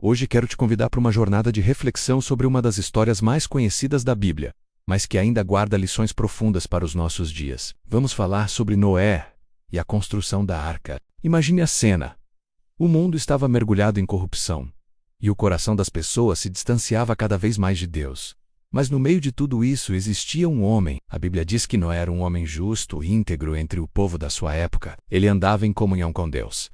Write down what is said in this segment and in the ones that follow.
Hoje quero te convidar para uma jornada de reflexão sobre uma das histórias mais conhecidas da Bíblia, mas que ainda guarda lições profundas para os nossos dias. Vamos falar sobre Noé e a construção da arca. Imagine a cena. O mundo estava mergulhado em corrupção, e o coração das pessoas se distanciava cada vez mais de Deus. Mas no meio de tudo isso existia um homem. A Bíblia diz que Noé era um homem justo e íntegro entre o povo da sua época. Ele andava em comunhão com Deus.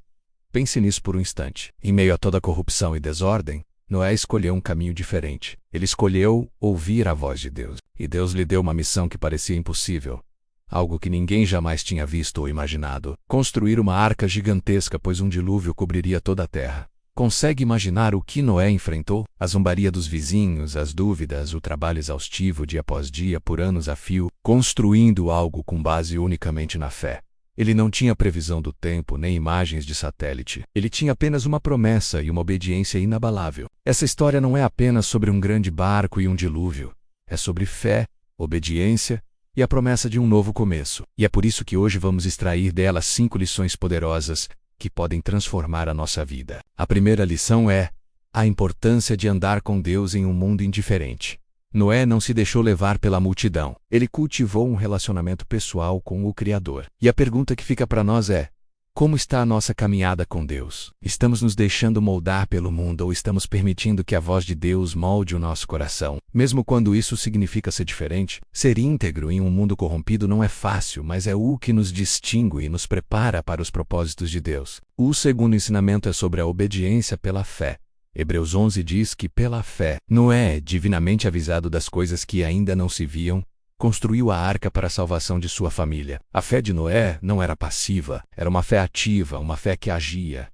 Pense nisso por um instante. Em meio a toda a corrupção e desordem, Noé escolheu um caminho diferente. Ele escolheu ouvir a voz de Deus. E Deus lhe deu uma missão que parecia impossível. Algo que ninguém jamais tinha visto ou imaginado. Construir uma arca gigantesca, pois um dilúvio cobriria toda a terra. Consegue imaginar o que Noé enfrentou? A zombaria dos vizinhos, as dúvidas, o trabalho exaustivo dia após dia por anos a fio, construindo algo com base unicamente na fé. Ele não tinha previsão do tempo nem imagens de satélite. Ele tinha apenas uma promessa e uma obediência inabalável. Essa história não é apenas sobre um grande barco e um dilúvio. É sobre fé, obediência e a promessa de um novo começo. E é por isso que hoje vamos extrair dela 5 lições poderosas que podem transformar a nossa vida. A primeira lição é a importância de andar com Deus em um mundo indiferente. Noé não se deixou levar pela multidão. Ele cultivou um relacionamento pessoal com o Criador. E a pergunta que fica para nós é: como está a nossa caminhada com Deus? Estamos nos deixando moldar pelo mundo ou estamos permitindo que a voz de Deus molde o nosso coração? Mesmo quando isso significa ser diferente, ser íntegro em um mundo corrompido não é fácil, mas é o que nos distingue e nos prepara para os propósitos de Deus. O segundo ensinamento é sobre a obediência pela fé. Hebreus 11 diz que pela fé, Noé, divinamente avisado das coisas que ainda não se viam, construiu a arca para a salvação de sua família. A fé de Noé não era passiva, era uma fé ativa, uma fé que agia.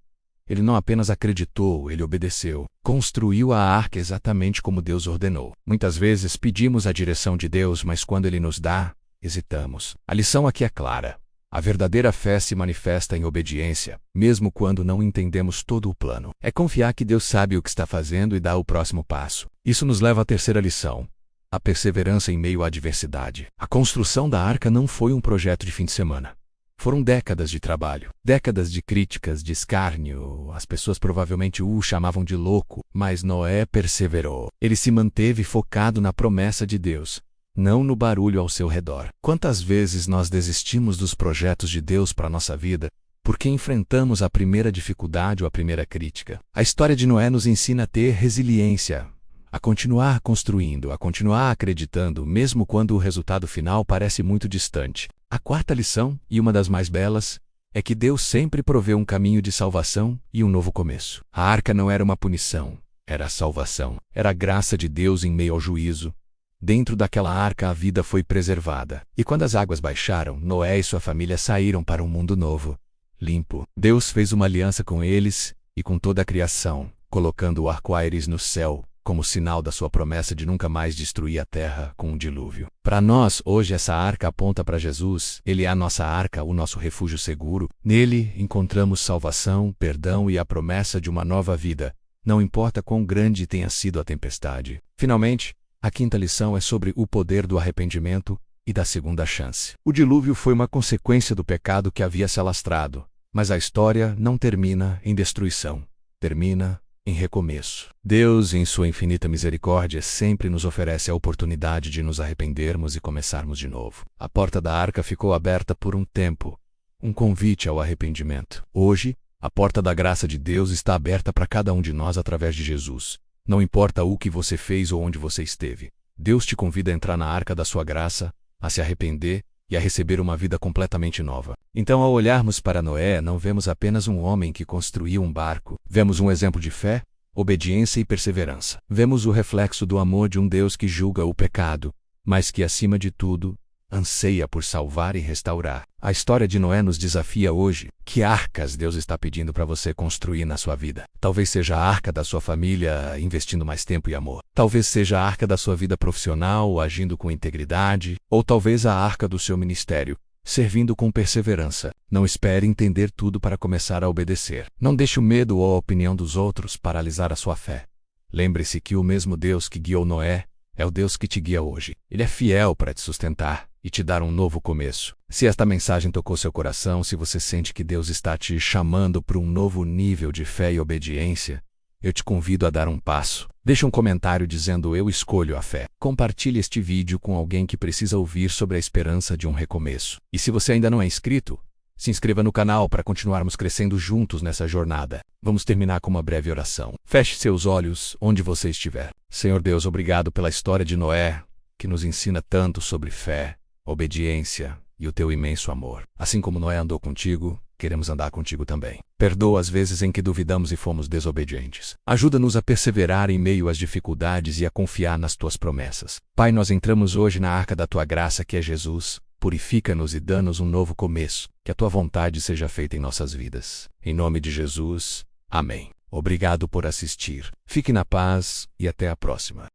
Ele não apenas acreditou, ele obedeceu. Construiu a arca exatamente como Deus ordenou. Muitas vezes pedimos a direção de Deus, mas quando Ele nos dá, hesitamos. A lição aqui é clara. A verdadeira fé se manifesta em obediência, mesmo quando não entendemos todo o plano. É confiar que Deus sabe o que está fazendo e dá o próximo passo. Isso nos leva à terceira lição. A perseverança em meio à adversidade. A construção da arca não foi um projeto de fim de semana. Foram décadas de trabalho, décadas de críticas, de escárnio. As pessoas provavelmente o chamavam de louco, mas Noé perseverou. Ele se manteve focado na promessa de Deus, não no barulho ao seu redor. Quantas vezes nós desistimos dos projetos de Deus para a nossa vida porque enfrentamos a primeira dificuldade ou a primeira crítica? A história de Noé nos ensina a ter resiliência, a continuar construindo, a continuar acreditando, mesmo quando o resultado final parece muito distante. A quarta lição, e uma das mais belas, é que Deus sempre provê um caminho de salvação e um novo começo. A arca não era uma punição, era a salvação. Era a graça de Deus em meio ao juízo. Dentro daquela arca a vida foi preservada. E quando as águas baixaram, Noé e sua família saíram para um mundo novo, limpo. Deus fez uma aliança com eles e com toda a criação, colocando o arco-íris no céu, como sinal da sua promessa de nunca mais destruir a terra com um dilúvio. Para nós, hoje, essa arca aponta para Jesus. Ele é a nossa arca, o nosso refúgio seguro. Nele, encontramos salvação, perdão e a promessa de uma nova vida, não importa quão grande tenha sido a tempestade. Finalmente, a quinta lição é sobre o poder do arrependimento e da segunda chance. O dilúvio foi uma consequência do pecado que havia se alastrado, mas a história não termina em destruição. Termina em recomeço. Deus, em sua infinita misericórdia, sempre nos oferece a oportunidade de nos arrependermos e começarmos de novo. A porta da arca ficou aberta por um tempo, um convite ao arrependimento. Hoje, a porta da graça de Deus está aberta para cada um de nós através de Jesus. Não importa o que você fez ou onde você esteve. Deus te convida a entrar na arca da sua graça, a se arrepender e a receber uma vida completamente nova. Então, ao olharmos para Noé, não vemos apenas um homem que construiu um barco. Vemos um exemplo de fé, obediência e perseverança. Vemos o reflexo do amor de um Deus que julga o pecado, mas que, acima de tudo, anseia por salvar e restaurar. A história de Noé nos desafia hoje. Que arcas Deus está pedindo para você construir na sua vida? Talvez seja a arca da sua família, investindo mais tempo e amor. Talvez seja a arca da sua vida profissional, agindo com integridade. Ou talvez a arca do seu ministério, servindo com perseverança. Não espere entender tudo para começar a obedecer. Não deixe o medo ou a opinião dos outros paralisar a sua fé. Lembre-se que o mesmo Deus que guiou Noé é o Deus que te guia hoje. Ele é fiel para te sustentar e te dar um novo começo. Se esta mensagem tocou seu coração, se você sente que Deus está te chamando para um novo nível de fé e obediência, eu te convido a dar um passo. Deixe um comentário dizendo eu escolho a fé. Compartilhe este vídeo com alguém que precisa ouvir sobre a esperança de um recomeço. E se você ainda não é inscrito, se inscreva no canal para continuarmos crescendo juntos nessa jornada. Vamos terminar com uma breve oração. Feche seus olhos onde você estiver. Senhor Deus, obrigado pela história de Noé, que nos ensina tanto sobre fé, obediência e o teu imenso amor. Assim como Noé andou contigo, queremos andar contigo também. Perdoa as vezes em que duvidamos e fomos desobedientes. Ajuda-nos a perseverar em meio às dificuldades e a confiar nas tuas promessas. Pai, nós entramos hoje na arca da tua graça, que é Jesus. Purifica-nos e dá-nos um novo começo. Que a tua vontade seja feita em nossas vidas. Em nome de Jesus. Amém. Obrigado por assistir. Fique na paz e até a próxima.